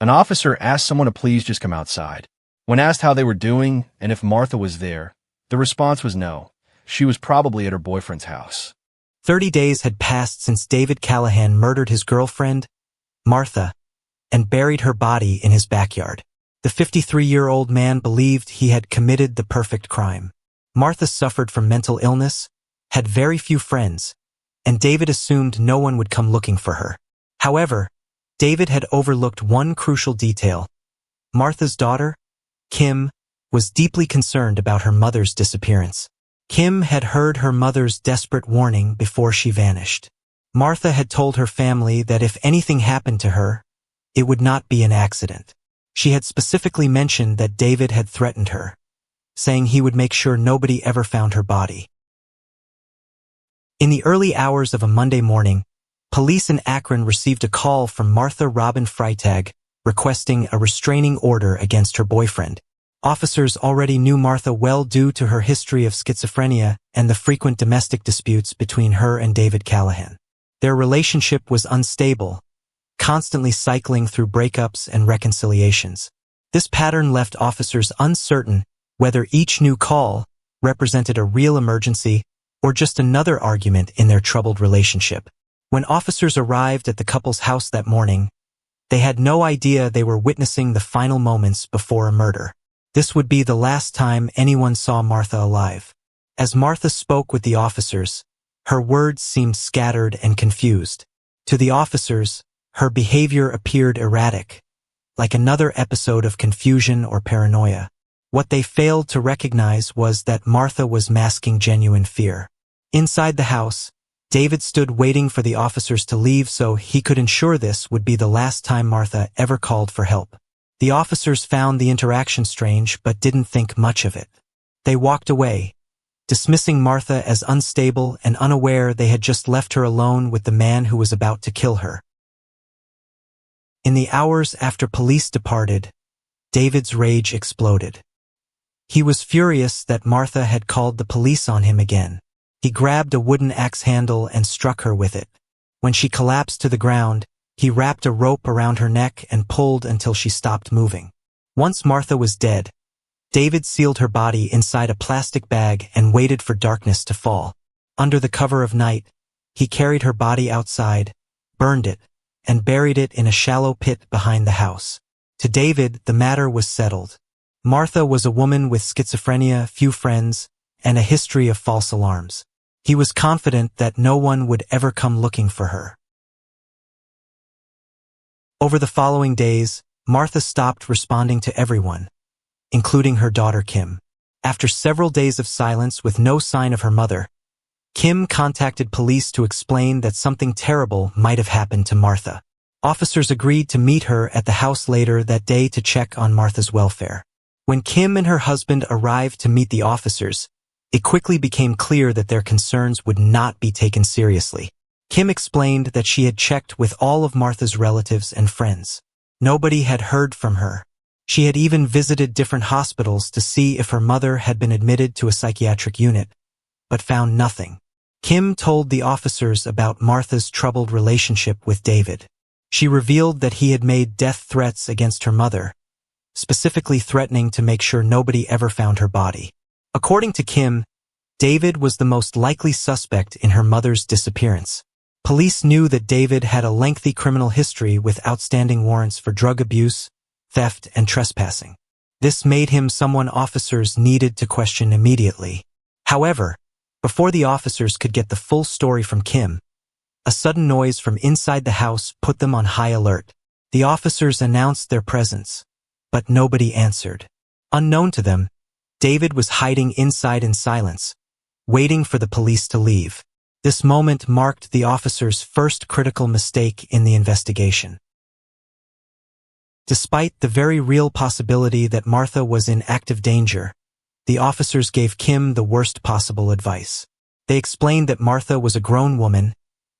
An officer asked someone to please just come outside. When asked how they were doing and if Martha was there, the response was no. She was probably at her boyfriend's house. 30 days had passed since David Callahan murdered his girlfriend, Martha, and buried her body in his backyard. The 53-year-old man believed he had committed the perfect crime. Martha suffered from mental illness, had very few friends, and David assumed no one would come looking for her. However, David had overlooked one crucial detail. Martha's daughter, Kim, was deeply concerned about her mother's disappearance. Kim had heard her mother's desperate warning before she vanished. Martha had told her family that if anything happened to her, it would not be an accident. She had specifically mentioned that David had threatened her, saying he would make sure nobody ever found her body. In the early hours of a Monday morning, police in Akron received a call from Martha Robin Freitag requesting a restraining order against her boyfriend. Officers already knew Martha well due to her history of schizophrenia and the frequent domestic disputes between her and David Callahan. Their relationship was unstable, constantly cycling through breakups and reconciliations. This pattern left officers uncertain whether each new call represented a real emergency or just another argument in their troubled relationship. When officers arrived at the couple's house that morning, they had no idea they were witnessing the final moments before a murder. This would be the last time anyone saw Martha alive. As Martha spoke with the officers, her words seemed scattered and confused. To the officers, her behavior appeared erratic, like another episode of confusion or paranoia. What they failed to recognize was that Martha was masking genuine fear. Inside the house, David stood waiting for the officers to leave so he could ensure this would be the last time Martha ever called for help. The officers found the interaction strange but didn't think much of it. They walked away, dismissing Martha as unstable and unaware they had just left her alone with the man who was about to kill her. In the hours after police departed, David's rage exploded. He was furious that Martha had called the police on him again. He grabbed a wooden axe handle and struck her with it. When she collapsed to the ground, he wrapped a rope around her neck and pulled until she stopped moving. Once Martha was dead, David sealed her body inside a plastic bag and waited for darkness to fall. Under the cover of night, he carried her body outside, burned it, and buried it in a shallow pit behind the house. To David, the matter was settled. Martha was a woman with schizophrenia, few friends, and a history of false alarms. He was confident that no one would ever come looking for her. Over the following days, Martha stopped responding to everyone, including her daughter Kim. After several days of silence with no sign of her mother, Kim contacted police to explain that something terrible might have happened to Martha. Officers agreed to meet her at the house later that day to check on Martha's welfare. When Kim and her husband arrived to meet the officers, it quickly became clear that their concerns would not be taken seriously. Kim explained that she had checked with all of Martha's relatives and friends. Nobody had heard from her. She had even visited different hospitals to see if her mother had been admitted to a psychiatric unit, but found nothing. Kim told the officers about Martha's troubled relationship with David. She revealed that he had made death threats against her mother, specifically threatening to make sure nobody ever found her body. According to Kim, David was the most likely suspect in her mother's disappearance. Police knew that David had a lengthy criminal history with outstanding warrants for drug abuse, theft, and trespassing. This made him someone officers needed to question immediately. However, before the officers could get the full story from Kim, a sudden noise from inside the house put them on high alert. The officers announced their presence, but nobody answered. Unknown to them, David was hiding inside in silence, waiting for the police to leave. This moment marked the officers' first critical mistake in the investigation. Despite the very real possibility that Martha was in active danger, the officers gave Kim the worst possible advice. They explained that Martha was a grown woman,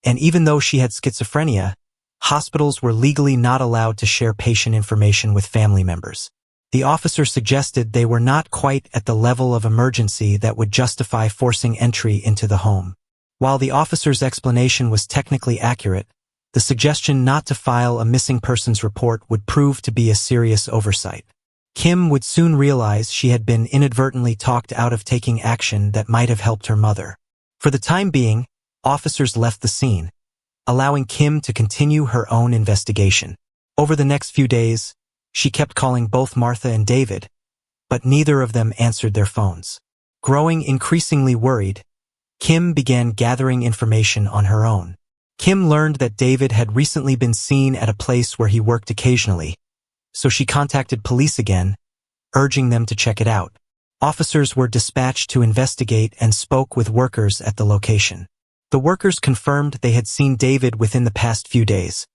and even though she had schizophrenia, hospitals were legally not allowed to share patient information with family members. The officer suggested they were not quite at the level of emergency that would justify forcing entry into the home. While the officer's explanation was technically accurate, The suggestion not to file a missing persons report would prove to be a serious oversight. Kim would soon realize she had been inadvertently talked out of taking action that might have helped her mother. For the time being, officers left the scene, allowing Kim to continue her own investigation. Over the next few days, she kept calling both Martha and David, but neither of them answered their phones. Growing increasingly worried, Kim began gathering information on her own. Kim learned that David had recently been seen at a place where he worked occasionally, so she contacted police again, urging them to check it out. Officers were dispatched to investigate and spoke with workers at the location. The workers confirmed they had seen David within the past few days,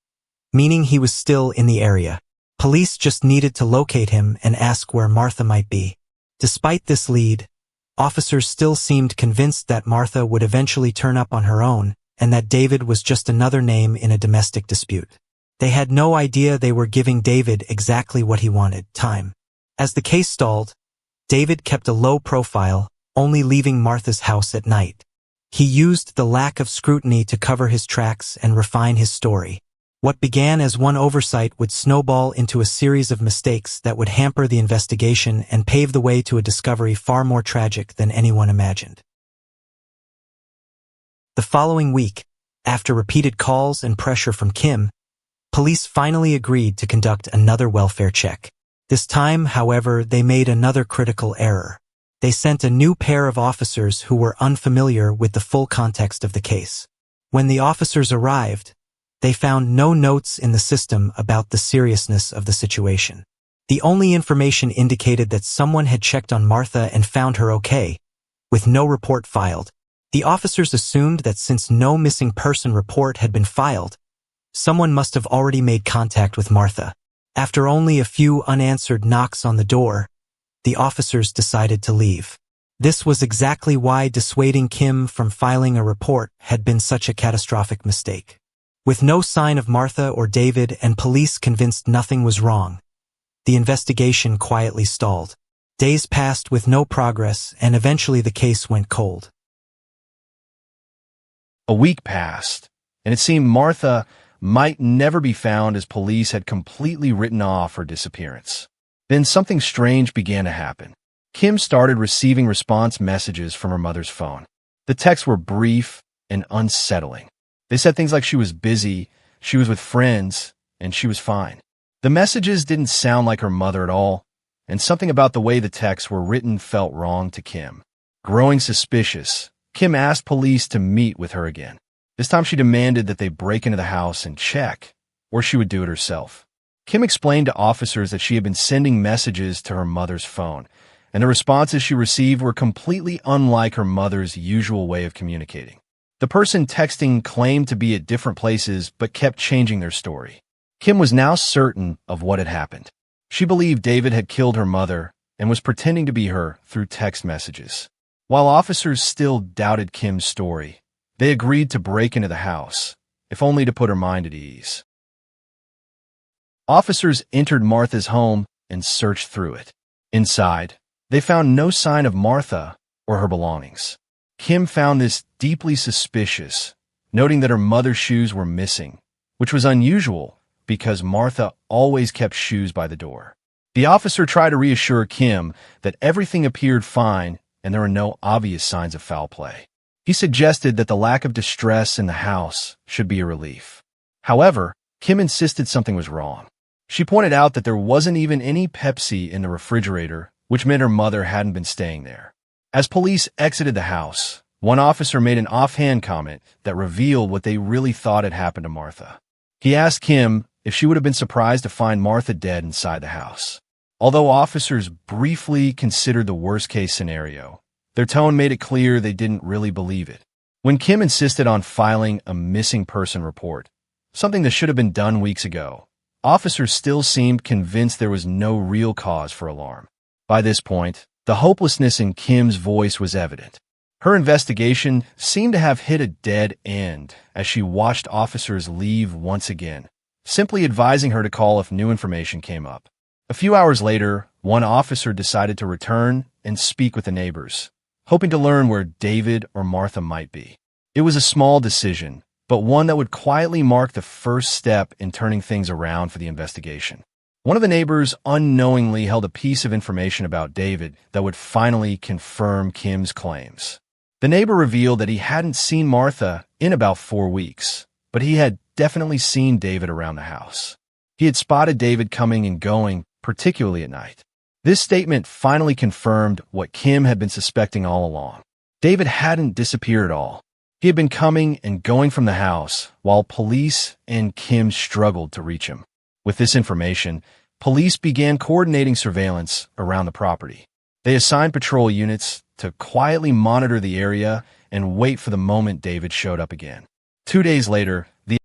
meaning he was still in the area. Police just needed to locate him and ask where Martha might be. Despite this lead, officers still seemed convinced that Martha would eventually turn up on her own and that David was just another name in a domestic dispute. They had no idea they were giving David exactly what he wanted, time. As the case stalled, David kept a low profile, only leaving Martha's house at night. He used the lack of scrutiny to cover his tracks and refine his story. What began as one oversight would snowball into a series of mistakes that would hamper the investigation and pave the way to a discovery far more tragic than anyone imagined. The following week, after repeated calls and pressure from Kim, police finally agreed to conduct another welfare check. This time, however, they made another critical error. They sent a new pair of officers who were unfamiliar with the full context of the case. When the officers arrived, they found no notes in the system about the seriousness of the situation. The only information indicated that someone had checked on Martha and found her okay, with no report filed. The officers assumed that since no missing person report had been filed, someone must have already made contact with Martha. After only a few unanswered knocks on the door, the officers decided to leave. This was exactly why dissuading Kim from filing a report had been such a catastrophic mistake. With no sign of Martha or David and police convinced nothing was wrong, the investigation quietly stalled. Days passed with no progress, and eventually the case went cold. A week passed, and it seemed Martha might never be found as police had completely written off her disappearance. Then something strange began to happen. Kim started receiving response messages from her mother's phone. The texts were brief and unsettling. They said things like she was busy, she was with friends, and she was fine. The messages didn't sound like her mother at all, and something about the way the texts were written felt wrong to Kim. Growing suspicious, Kim asked police to meet with her again. This time she demanded that they break into the house and check, or she would do it herself. Kim explained to officers that she had been sending messages to her mother's phone, and the responses she received were completely unlike her mother's usual way of communicating. The person texting claimed to be at different places but kept changing their story. Kim was now certain of what had happened. She believed David had killed her mother and was pretending to be her through text messages. While officers still doubted Kim's story, they agreed to break into the house, if only to put her mind at ease. Officers entered Martha's home and searched through it. Inside, they found no sign of Martha or her belongings. Kim found this deeply suspicious, noting that her mother's shoes were missing, which was unusual because Martha always kept shoes by the door. The officer tried to reassure Kim that everything appeared fine and there were no obvious signs of foul play. He suggested that the lack of distress in the house should be a relief. However, Kim insisted something was wrong. She pointed out that there wasn't even any Pepsi in the refrigerator, which meant her mother hadn't been staying there. As police exited the house, one officer made an offhand comment that revealed what they really thought had happened to Martha. He asked Kim if she would have been surprised to find Martha dead inside the house. Although officers briefly considered the worst-case scenario, their tone made it clear they didn't really believe it. When Kim insisted on filing a missing person report, something that should have been done weeks ago, officers still seemed convinced there was no real cause for alarm. By this point, the hopelessness in Kim's voice was evident. Her investigation seemed to have hit a dead end as she watched officers leave once again, simply advising her to call if new information came up. A few hours later, one officer decided to return and speak with the neighbors, hoping to learn where David or Martha might be. It was a small decision, but one that would quietly mark the first step in turning things around for the investigation. One of the neighbors unknowingly held a piece of information about David that would finally confirm Kim's claims. The neighbor revealed that he hadn't seen Martha in about 4 weeks, but he had definitely seen David around the house. He had spotted David coming and going, particularly at night. This statement finally confirmed what Kim had been suspecting all along. David hadn't disappeared at all. He had been coming and going from the house, while police and Kim struggled to reach him. With this information, police began coordinating surveillance around the property. They assigned patrol units to quietly monitor the area and wait for the moment David showed up again. 2 days later, the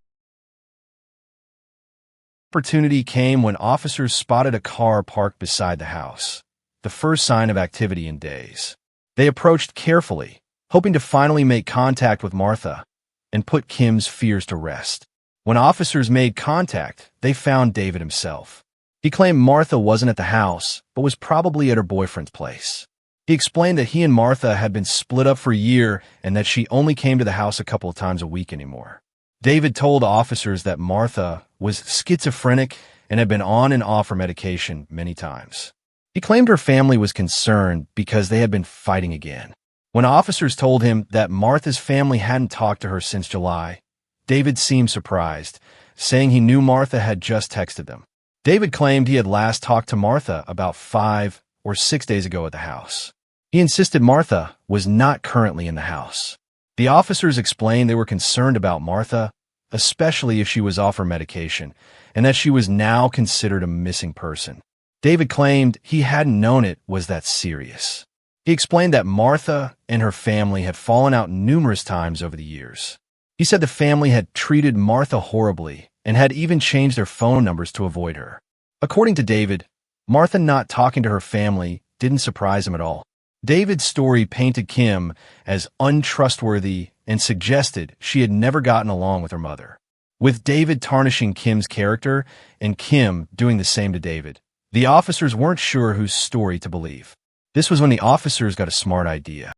opportunity came when officers spotted a car parked beside the house, the first sign of activity in days. They approached carefully, hoping to finally make contact with Martha and put Kim's fears to rest. When officers made contact, they found David himself. He claimed Martha wasn't at the house, but was probably at her boyfriend's place. He explained that he and Martha had been split up for a year and that she only came to the house a couple of times a week anymore. David told officers that Martha was schizophrenic and had been on and off her medication many times. He claimed her family was concerned because they had been fighting again. When officers told him that Martha's family hadn't talked to her since July, David seemed surprised, saying he knew Martha had just texted them. David claimed he had last talked to Martha about 5 or 6 days ago at the house. He insisted Martha was not currently in the house. The officers explained they were concerned about Martha, especially if she was off her medication, and that she was now considered a missing person. David claimed he hadn't known it was that serious. He explained that Martha and her family had fallen out numerous times over the years. He said the family had treated Martha horribly and had even changed their phone numbers to avoid her. According to David, Martha not talking to her family didn't surprise him at all. David's story painted Kim as untrustworthy and suggested she had never gotten along with her mother. With David tarnishing Kim's character and Kim doing the same to David, the officers weren't sure whose story to believe. This was when the officers got a smart idea.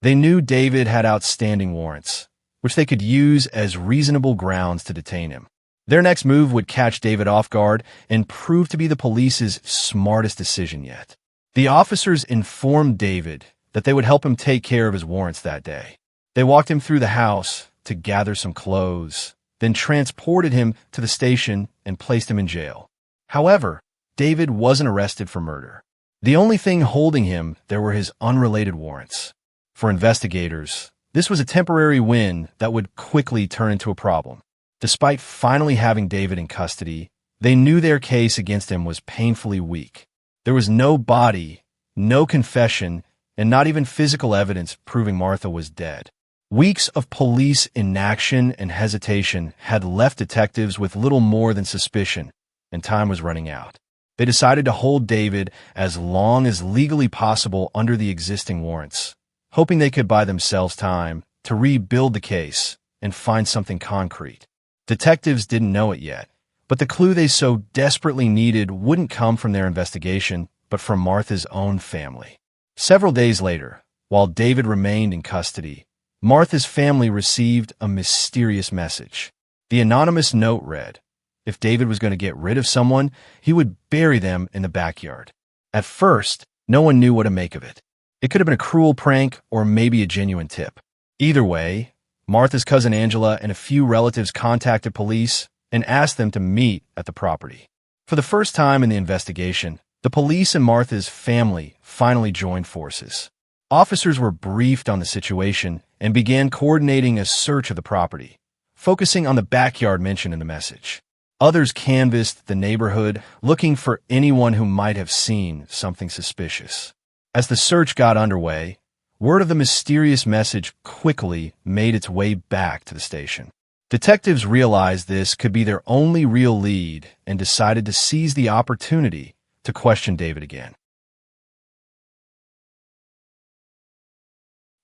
They knew David had outstanding warrants, which they could use as reasonable grounds to detain him. Their next move would catch David off guard and prove to be the police's smartest decision yet. The officers informed David that they would help him take care of his warrants that day. They walked him through the house to gather some clothes, then transported him to the station and placed him in jail. However, David wasn't arrested for murder. The only thing holding him there were his unrelated warrants. For investigators, this was a temporary win that would quickly turn into a problem. Despite finally having David in custody, they knew their case against him was painfully weak. There was no body, no confession, and not even physical evidence proving Martha was dead. Weeks of police inaction and hesitation had left detectives with little more than suspicion, and time was running out. They decided to hold David as long as legally possible under the existing warrants, hoping they could buy themselves time to rebuild the case and find something concrete. Detectives didn't know it yet, but the clue they so desperately needed wouldn't come from their investigation, but from Martha's own family. Several days later, while David remained in custody, Martha's family received a mysterious message. The anonymous note read, if David was going to get rid of someone, he would bury them in the backyard. At first, no one knew what to make of it. It could have been a cruel prank or maybe a genuine tip. Either way, Martha's cousin Angela and a few relatives contacted police and asked them to meet at the property. For the first time in the investigation, the police and Martha's family finally joined forces. Officers were briefed on the situation and began coordinating a search of the property, focusing on the backyard mentioned in the message. Others canvassed the neighborhood, looking for anyone who might have seen something suspicious. As the search got underway, word of the mysterious message quickly made its way back to the station. Detectives realized this could be their only real lead and decided to seize the opportunity to question David again.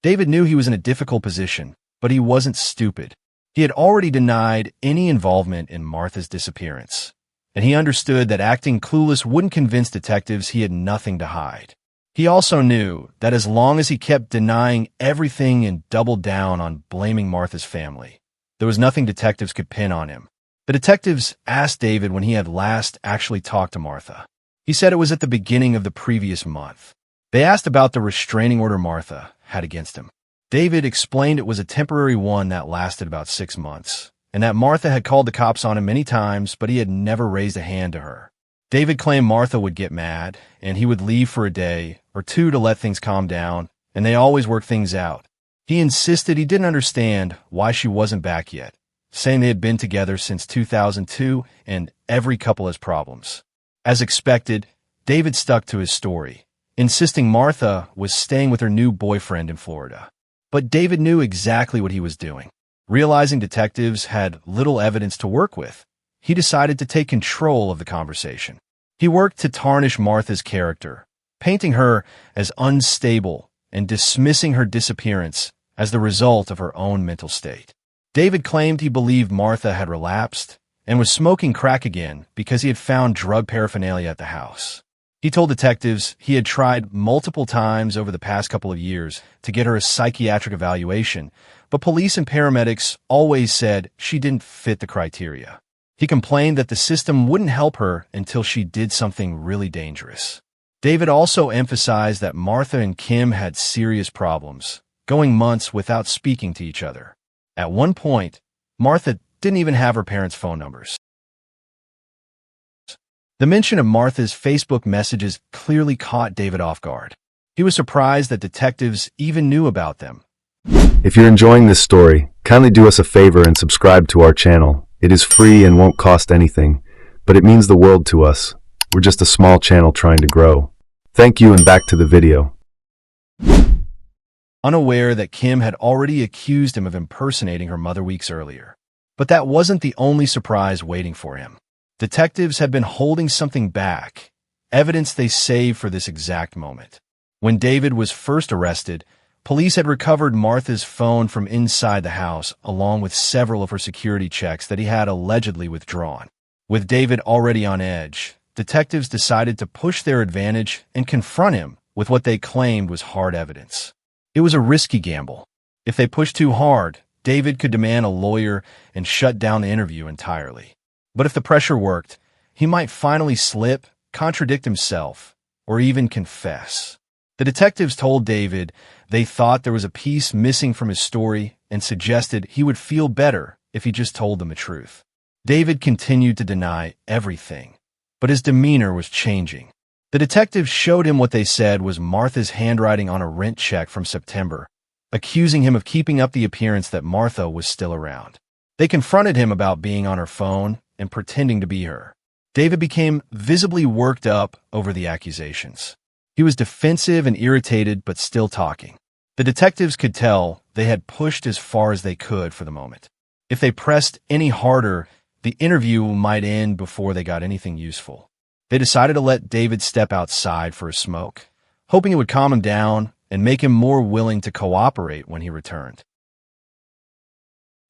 David knew he was in a difficult position, but he wasn't stupid. He had already denied any involvement in Martha's disappearance, and he understood that acting clueless wouldn't convince detectives he had nothing to hide. He also knew that as long as he kept denying everything and doubled down on blaming Martha's family, there was nothing detectives could pin on him. The detectives asked David when he had last actually talked to Martha. He said it was at the beginning of the previous month. They asked about the restraining order Martha had against him. David explained it was a temporary one that lasted about 6 months, and that Martha had called the cops on him many times, but he had never raised a hand to her. David claimed Martha would get mad, and he would leave for a day or two to let things calm down, and they always worked things out. He insisted he didn't understand why she wasn't back yet, saying they had been together since 2002 and every couple has problems. As expected, David stuck to his story, insisting Martha was staying with her new boyfriend in Florida. But David knew exactly what he was doing. Realizing detectives had little evidence to work with, he decided to take control of the conversation. He worked to tarnish Martha's character, painting her as unstable and dismissing her disappearance as the result of her own mental state. David claimed he believed Martha had relapsed and was smoking crack again because he had found drug paraphernalia at the house. He told detectives he had tried multiple times over the past couple of years to get her a psychiatric evaluation, but police and paramedics always said she didn't fit the criteria. He complained that the system wouldn't help her until she did something really dangerous. David also emphasized that Martha and Kim had serious problems, going months without speaking to each other. At one point, Martha didn't even have her parents' phone numbers. The mention of Martha's Facebook messages clearly caught David off guard. He was surprised that detectives even knew about them. If you're enjoying this story, kindly do us a favor and subscribe to our channel. It is free and won't cost anything, but it means the world to us. We're just a small channel trying to grow. Thank you, and back to the video. Unaware that Kim had already accused him of impersonating her mother weeks earlier. But that wasn't the only surprise waiting for him. Detectives had been holding something back, evidence they saved for this exact moment. When David was first arrested, police had recovered Martha's phone from inside the house, along with several of her security checks that he had allegedly withdrawn. With David already on edge, detectives decided to push their advantage and confront him with what they claimed was hard evidence. It was a risky gamble. If they pushed too hard, David could demand a lawyer and shut down the interview entirely. But if the pressure worked, he might finally slip, contradict himself, or even confess. The detectives told David they thought there was a piece missing from his story and suggested he would feel better if he just told them the truth. David continued to deny everything, but his demeanor was changing. The detectives showed him what they said was Martha's handwriting on a rent check from September, accusing him of keeping up the appearance that Martha was still around. They confronted him about being on her phone and pretending to be her. David became visibly worked up over the accusations. He was defensive and irritated, but still talking. The detectives could tell they had pushed as far as they could for the moment. If they pressed any harder, the interview might end before they got anything useful. They decided to let David step outside for a smoke, hoping it would calm him down and make him more willing to cooperate when he returned.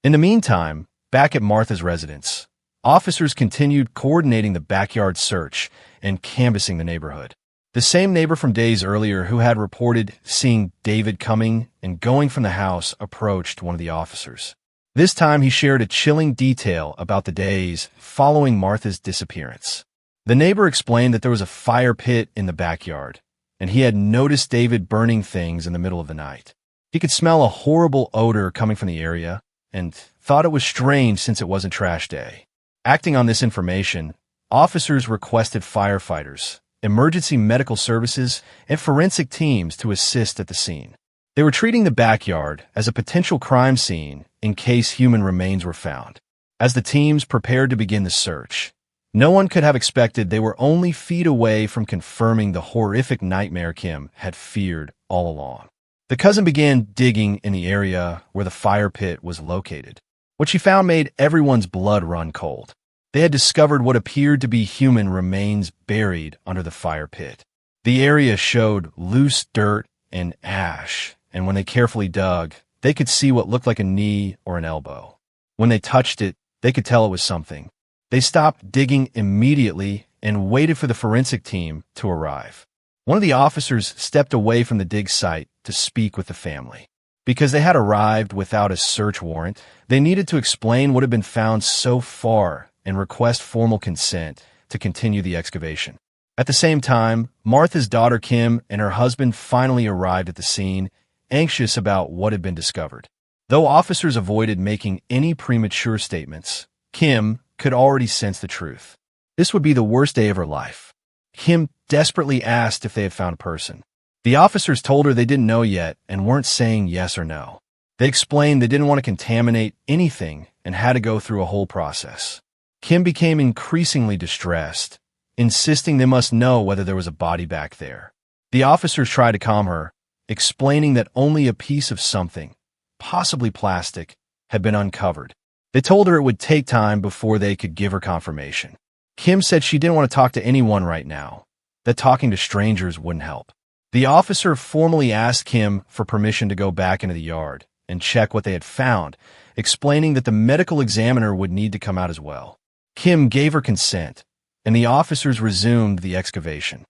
In the meantime, back at Martha's residence, officers continued coordinating the backyard search and canvassing the neighborhood. The same neighbor from days earlier who had reported seeing David coming and going from the house approached one of the officers. This time he shared a chilling detail about the days following Martha's disappearance. The neighbor explained that there was a fire pit in the backyard, and he had noticed David burning things in the middle of the night. He could smell a horrible odor coming from the area and thought it was strange since it wasn't trash day. Acting on this information, officers requested firefighters, emergency medical services, and forensic teams to assist at the scene. They were treating the backyard as a potential crime scene in case human remains were found. As the teams prepared to begin the search, no one could have expected they were only feet away from confirming the horrific nightmare Kim had feared all along. The cousin began digging in the area where the fire pit was located. What she found made everyone's blood run cold. They had discovered what appeared to be human remains buried under the fire pit. The area showed loose dirt and ash, and when they carefully dug, they could see what looked like a knee or an elbow. When they touched it, they could tell it was something. They stopped digging immediately and waited for the forensic team to arrive. One of the officers stepped away from the dig site to speak with the family. Because they had arrived without a search warrant, they needed to explain what had been found so far and request formal consent to continue the excavation. At the same time, Martha's daughter Kim and her husband finally arrived at the scene, anxious about what had been discovered. Though officers avoided making any premature statements, Kim could already sense the truth. This would be the worst day of her life. Kim desperately asked if they had found a person. The officers told her they didn't know yet and weren't saying yes or no. They explained they didn't want to contaminate anything and had to go through a whole process. Kim became increasingly distressed, insisting they must know whether there was a body back there. The officers tried to calm her, explaining that only a piece of something, possibly plastic, had been uncovered. They told her it would take time before they could give her confirmation. Kim said she didn't want to talk to anyone right now, that talking to strangers wouldn't help. The officer formally asked Kim for permission to go back into the yard and check what they had found, explaining that the medical examiner would need to come out as well. Kim gave her consent, and the officers resumed the excavation.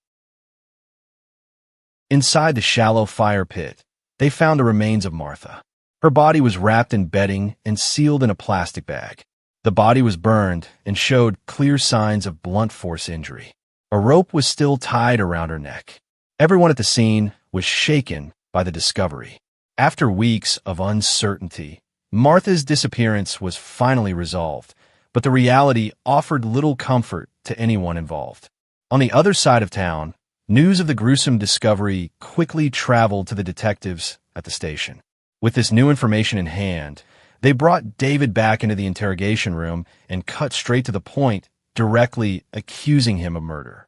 Inside the shallow fire pit, they found the remains of Martha. Her body was wrapped in bedding and sealed in a plastic bag. The body was burned and showed clear signs of blunt force injury. A rope was still tied around her neck. Everyone at the scene was shaken by the discovery. After weeks of uncertainty, Martha's disappearance was finally resolved, but the reality offered little comfort to anyone involved. On the other side of town, news of the gruesome discovery quickly traveled to the detectives at the station. With this new information in hand, they brought David back into the interrogation room and cut straight to the point, directly accusing him of murder.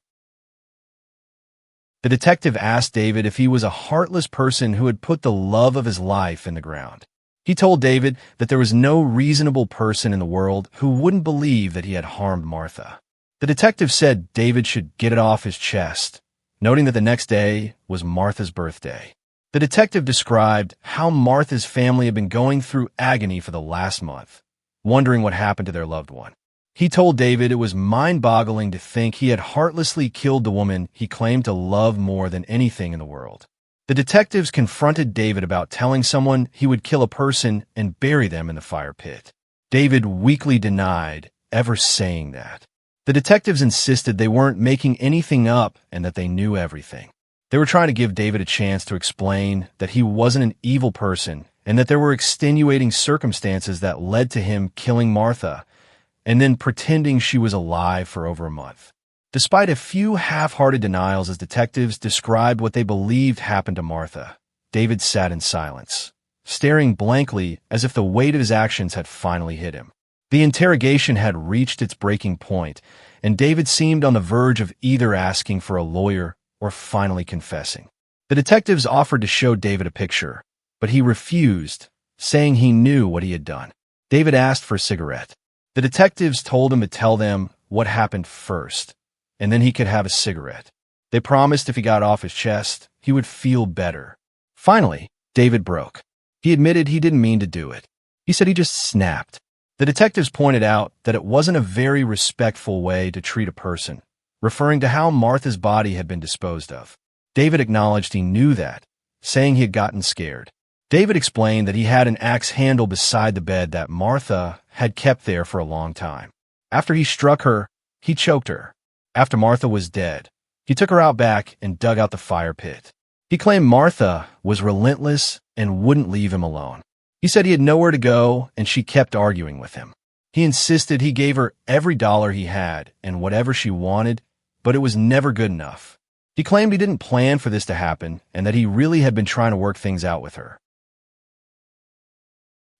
The detective asked David if he was a heartless person who had put the love of his life in the ground. He told David that there was no reasonable person in the world who wouldn't believe that he had harmed Martha. The detective said David should get it off his chest, noting that the next day was Martha's birthday. The detective described how Martha's family had been going through agony for the last month, wondering what happened to their loved one. He told David it was mind-boggling to think he had heartlessly killed the woman he claimed to love more than anything in the world. The detectives confronted David about telling someone he would kill a person and bury them in the fire pit. David weakly denied ever saying that. The detectives insisted they weren't making anything up and that they knew everything. They were trying to give David a chance to explain that he wasn't an evil person and that there were extenuating circumstances that led to him killing Martha and then pretending she was alive for over a month. Despite a few half-hearted denials as detectives described what they believed happened to Martha, David sat in silence, staring blankly as if the weight of his actions had finally hit him. The interrogation had reached its breaking point, and David seemed on the verge of either asking for a lawyer or finally confessing. The detectives offered to show David a picture, but he refused, saying he knew what he had done. David asked for a cigarette. The detectives told him to tell them what happened first, and then he could have a cigarette. They promised if he got off his chest, he would feel better. Finally, David broke. He admitted he didn't mean to do it. He said he just snapped. The detectives pointed out that it wasn't a very respectful way to treat a person, referring to how Martha's body had been disposed of. David acknowledged he knew that, saying he had gotten scared. David explained that he had an axe handle beside the bed that Martha had kept there for a long time. After he struck her, he choked her. After Martha was dead, he took her out back and dug out the fire pit. He claimed Martha was relentless and wouldn't leave him alone. He said he had nowhere to go, and she kept arguing with him. He insisted he gave her every dollar he had and whatever she wanted, but it was never good enough. He claimed he didn't plan for this to happen and that he really had been trying to work things out with her.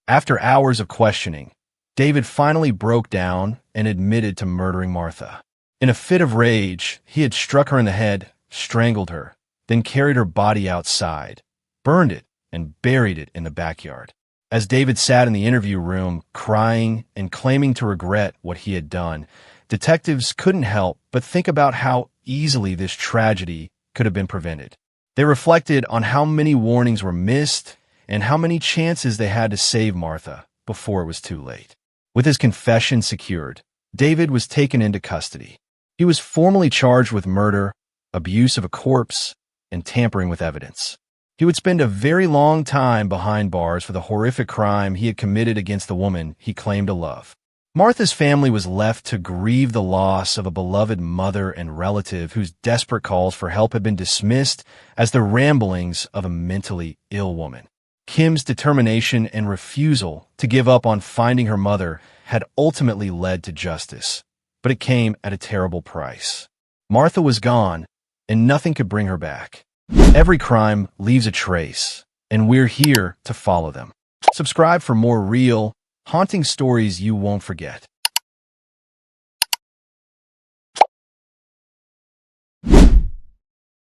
After hours of questioning, David finally broke down and admitted to murdering Martha. In a fit of rage, he had struck her in the head, strangled her, then carried her body outside, burned it, and buried it in the backyard. As David sat in the interview room, crying and claiming to regret what he had done, detectives couldn't help but think about how easily this tragedy could have been prevented. They reflected on how many warnings were missed and how many chances they had to save Martha before it was too late. With his confession secured, David was taken into custody. He was formally charged with murder, abuse of a corpse, and tampering with evidence. He would spend a very long time behind bars for the horrific crime he had committed against the woman he claimed to love. Martha's family was left to grieve the loss of a beloved mother and relative whose desperate calls for help had been dismissed as the ramblings of a mentally ill woman. Kim's determination and refusal to give up on finding her mother had ultimately led to justice, but it came at a terrible price. Martha was gone, and nothing could bring her back. Every crime leaves a trace, and we're here to follow them. Subscribe for more real, haunting stories you won't forget.